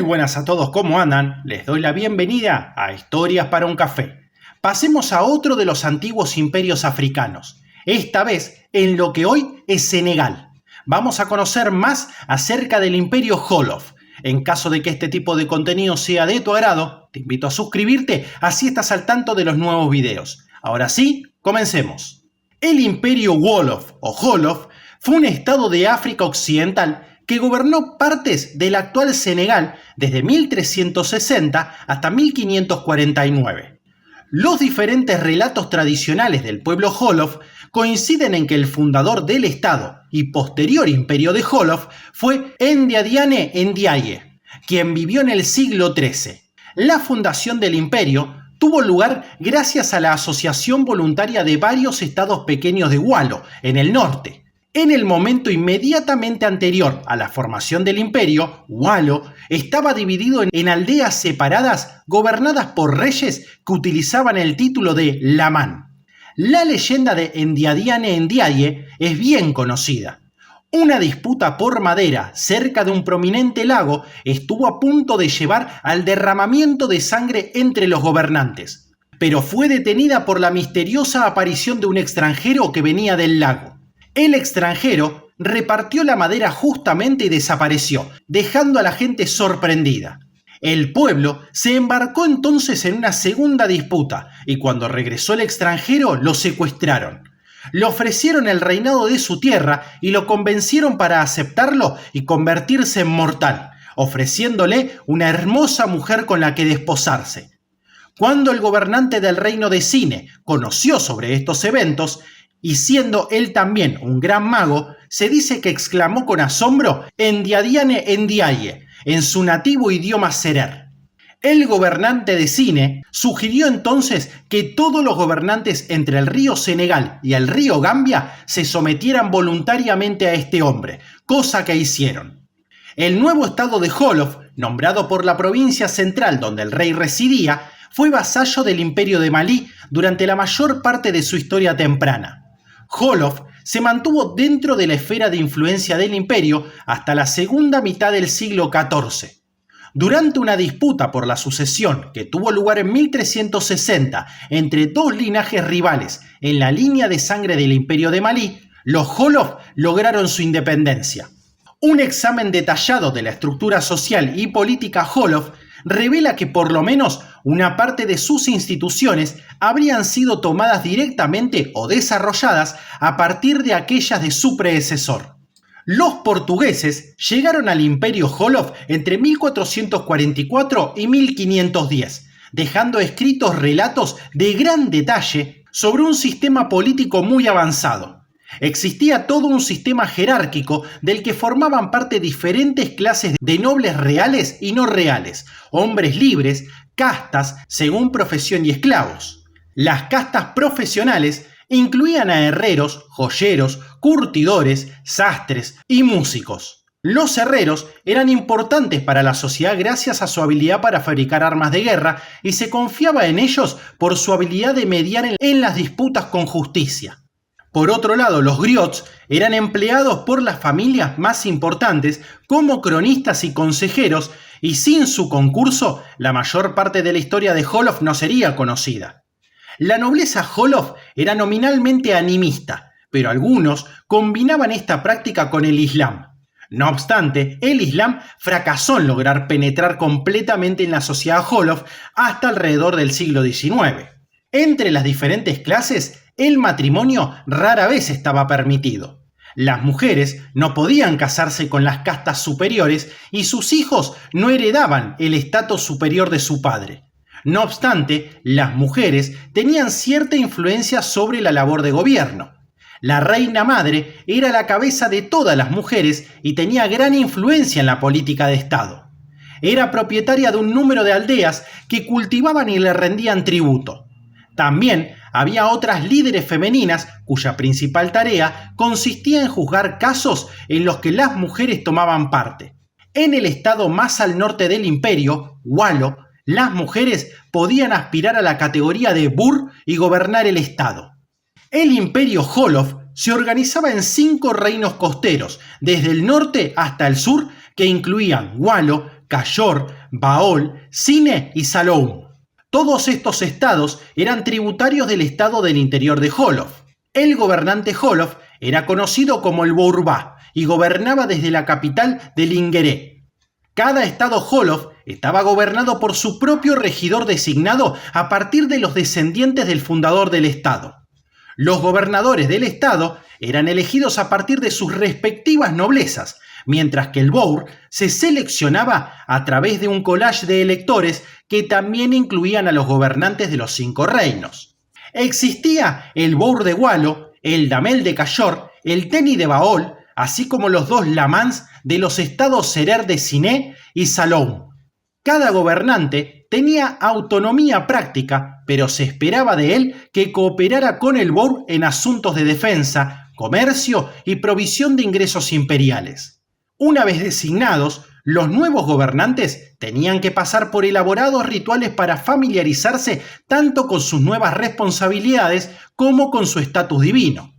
buenas a todos, ¿cómo andan? Les doy la bienvenida a Historias para un Café. Pasemos a otro de los antiguos imperios africanos, esta vez en lo que hoy es Senegal. Vamos a conocer más acerca del imperio Wolof. En caso de que este tipo de contenido sea de tu agrado, te invito a suscribirte, así estás al tanto de los nuevos videos. Ahora sí, comencemos. El imperio Wolof o Wolof fue un estado de África Occidental que gobernó partes del actual Senegal desde 1360 hasta 1549. Los diferentes relatos tradicionales del pueblo Wolof coinciden en que el fundador del estado y posterior imperio de Wolof fue Ndiadiane Ndiaye, quien vivió en el siglo XIII. La fundación del imperio tuvo lugar gracias a la asociación voluntaria de varios estados pequeños de Walo, en el norte. En el momento inmediatamente anterior a la formación del imperio, Walo estaba dividido en aldeas separadas gobernadas por reyes que utilizaban el título de Laman. La leyenda de Ndiadiane Ndiaye es bien conocida. Una disputa por madera cerca de un prominente lago estuvo a punto de llevar al derramamiento de sangre entre los gobernantes, pero fue detenida por la misteriosa aparición de un extranjero que venía del lago. El extranjero repartió la madera justamente y desapareció, dejando a la gente sorprendida. El pueblo se embarcó entonces en una segunda disputa y cuando regresó el extranjero lo secuestraron. Le ofrecieron el reinado de su tierra y lo convencieron para aceptarlo y convertirse en mortal, ofreciéndole una hermosa mujer con la que desposarse. Cuando el gobernante del reino de Sine conoció sobre estos eventos, y siendo él también un gran mago, se dice que exclamó con asombro Ndiadiane Ndiaye, en su nativo idioma serer. El gobernante de Sine sugirió entonces que todos los gobernantes entre el río Senegal y el río Gambia se sometieran voluntariamente a este hombre, cosa que hicieron. El nuevo estado de Wolof, nombrado por la provincia central donde el rey residía, fue vasallo del imperio de Malí durante la mayor parte de su historia temprana. Wolof se mantuvo dentro de la esfera de influencia del imperio hasta la segunda mitad del siglo XIV. Durante una disputa por la sucesión que tuvo lugar en 1360 entre dos linajes rivales en la línea de sangre del imperio de Malí, los Wolof lograron su independencia. Un examen detallado de la estructura social y política Wolof revela que por lo menos una parte de sus instituciones habrían sido tomadas directamente o desarrolladas a partir de aquellas de su predecesor. Los portugueses llegaron al imperio Wolof entre 1444 y 1510, dejando escritos relatos de gran detalle sobre un sistema político muy avanzado. Existía todo un sistema jerárquico del que formaban parte diferentes clases de nobles reales y no reales, hombres libres, castas según profesión y esclavos. Las castas profesionales incluían a herreros, joyeros, curtidores, sastres y músicos. Los herreros eran importantes para la sociedad gracias a su habilidad para fabricar armas de guerra y se confiaba en ellos por su habilidad de mediar en las disputas con justicia. Por otro lado, los griots eran empleados por las familias más importantes como cronistas y consejeros, y sin su concurso, la mayor parte de la historia de Wolof no sería conocida. La nobleza Wolof era nominalmente animista, pero algunos combinaban esta práctica con el Islam. No obstante, el Islam fracasó en lograr penetrar completamente en la sociedad Wolof hasta alrededor del siglo XIX. Entre las diferentes clases, el matrimonio rara vez estaba permitido. Las mujeres no podían casarse con las castas superiores y sus hijos no heredaban el estatus superior de su padre. No obstante, las mujeres tenían cierta influencia sobre la labor de gobierno. La reina madre era la cabeza de todas las mujeres y tenía gran influencia en la política de Estado. Era propietaria de un número de aldeas que cultivaban y le rendían tributo. También había otras líderes femeninas cuya principal tarea consistía en juzgar casos en los que las mujeres tomaban parte. En el estado más al norte del imperio, Walo, las mujeres podían aspirar a la categoría de Bur y gobernar el estado. El imperio Wolof se organizaba en 5 reinos costeros, desde el norte hasta el sur, que incluían Walo, Cayor, Baol, Sine y Saloum. Todos estos estados eran tributarios del estado del interior de Jolof. El gobernante Jolof era conocido como el Bourbá y gobernaba desde la capital del Ingueré. Cada estado Jolof estaba gobernado por su propio regidor designado a partir de los descendientes del fundador del estado. Los gobernadores del estado eran elegidos a partir de sus respectivas noblezas, mientras que el bourg se seleccionaba a través de un collage de electores que también incluían a los gobernantes de los 5 reinos. Existía el bourg de Wallo, el damel de Cayor, el teni de Baol, así como los 2 lamans de los estados Serer de Siné y Saloum. Cada gobernante tenía autonomía práctica, pero se esperaba de él que cooperara con el bourg en asuntos de defensa, comercio y provisión de ingresos imperiales. Una vez designados, los nuevos gobernantes tenían que pasar por elaborados rituales para familiarizarse tanto con sus nuevas responsabilidades como con su estatus divino.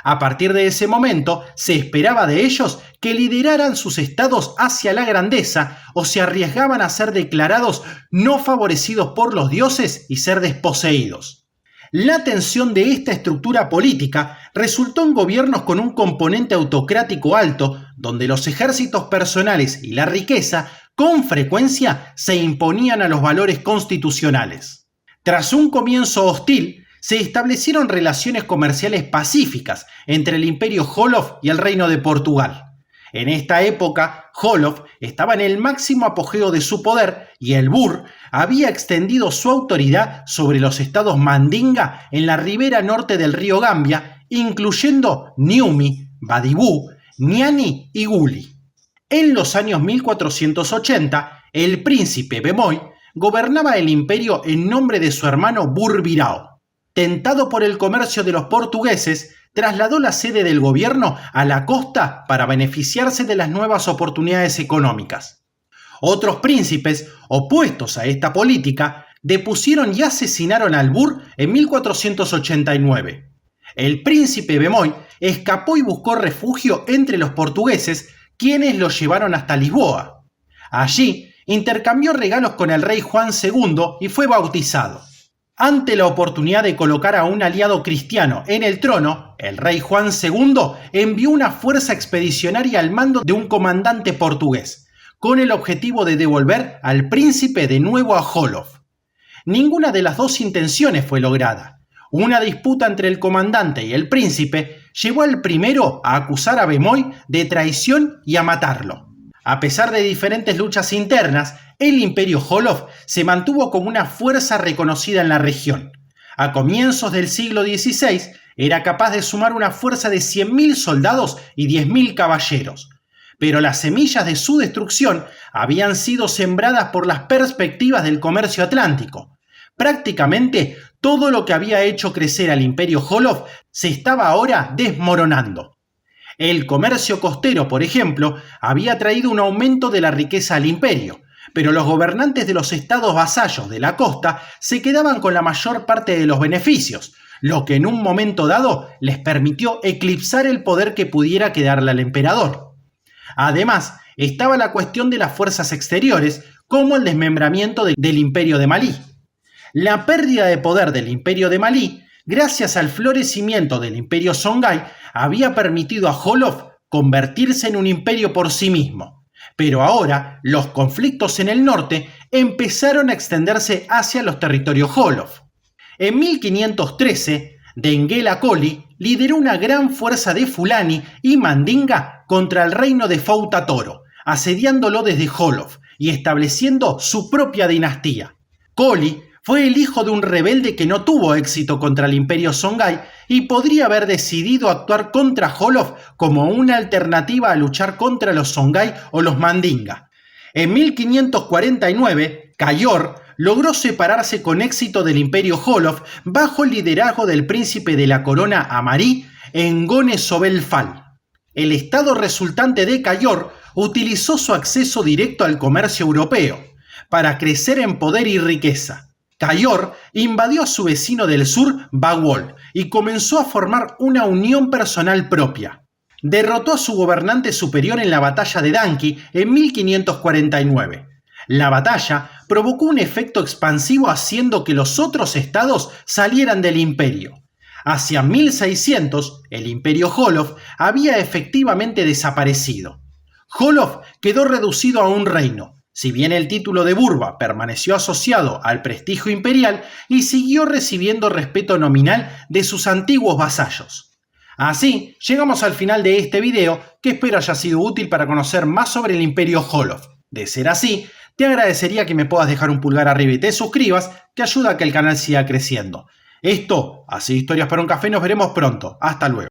A partir de ese momento, se esperaba de ellos que lideraran sus estados hacia la grandeza o se arriesgaban a ser declarados no favorecidos por los dioses y ser desposeídos. La tensión de esta estructura política resultó en gobiernos con un componente autocrático alto, donde los ejércitos personales y la riqueza con frecuencia se imponían a los valores constitucionales. Tras un comienzo hostil, se establecieron relaciones comerciales pacíficas entre el Imperio Jolof y el Reino de Portugal. En esta época, Jolof estaba en el máximo apogeo de su poder y el Bourg había extendido su autoridad sobre los estados Mandinga en la ribera norte del río Gambia, incluyendo Niumi, Badibú, Niani y Guli. En los años 1480, el príncipe Bemoy gobernaba el imperio en nombre de su hermano Burbirao. Tentado por el comercio de los portugueses, trasladó la sede del gobierno a la costa para beneficiarse de las nuevas oportunidades económicas. Otros príncipes, opuestos a esta política, depusieron y asesinaron al Bourg en 1489. El príncipe Bemoy escapó y buscó refugio entre los portugueses, quienes lo llevaron hasta Lisboa. Allí intercambió regalos con el rey Juan II y fue bautizado. Ante la oportunidad de colocar a un aliado cristiano en el trono, el rey Juan II envió una fuerza expedicionaria al mando de un comandante portugués, con el objetivo de devolver al príncipe de nuevo a Jolof. Ninguna de las 2 intenciones fue lograda. Una disputa entre el comandante y el príncipe llevó al primero a acusar a Bemoy de traición y a matarlo. A pesar de diferentes luchas internas, el Imperio Jolof se mantuvo como una fuerza reconocida en la región. A comienzos del siglo XVI, era capaz de sumar una fuerza de 100.000 soldados y 10.000 caballeros. Pero las semillas de su destrucción habían sido sembradas por las perspectivas del comercio atlántico. Prácticamente todo lo que había hecho crecer al Imperio Jolof se estaba ahora desmoronando. El comercio costero, por ejemplo, había traído un aumento de la riqueza al imperio, pero los gobernantes de los estados vasallos de la costa se quedaban con la mayor parte de los beneficios, lo que en un momento dado les permitió eclipsar el poder que pudiera quedarle al emperador. Además, estaba la cuestión de las fuerzas exteriores, como el desmembramiento del imperio de Malí. La pérdida de poder del imperio de Malí, gracias al florecimiento del imperio Songhai, había permitido a Jolof convertirse en un imperio por sí mismo. Pero ahora los conflictos en el norte empezaron a extenderse hacia los territorios Jolof. En 1513, Denguela Coli lideró una gran fuerza de Fulani y Mandinga contra el reino de Fouta Toro, asediándolo desde Jolof y estableciendo su propia dinastía. Coli fue el hijo de un rebelde que no tuvo éxito contra el imperio Songhai y podría haber decidido actuar contra Jolof como una alternativa a luchar contra los Songhai o los Mandinga. En 1549, Cayor logró separarse con éxito del imperio Jolof bajo el liderazgo del príncipe de la corona Amarí, Ngone Sobel Fall. El estado resultante de Cayor utilizó su acceso directo al comercio europeo para crecer en poder y riqueza. Cayor invadió a su vecino del sur, Baguol, y comenzó a formar una unión personal propia. Derrotó a su gobernante superior en la batalla de Danqui en 1549. La batalla provocó un efecto expansivo haciendo que los otros estados salieran del imperio. Hacia 1600, el imperio Jólov había efectivamente desaparecido. Jólov quedó reducido a un reino, si bien el título de Burba permaneció asociado al prestigio imperial y siguió recibiendo respeto nominal de sus antiguos vasallos. Así, llegamos al final de este video, que espero haya sido útil para conocer más sobre el imperio Jólov. De ser así, te agradecería que me puedas dejar un pulgar arriba y te suscribas, que ayuda a que el canal siga creciendo. Esto ha sido Historias para un Café, nos veremos pronto. Hasta luego.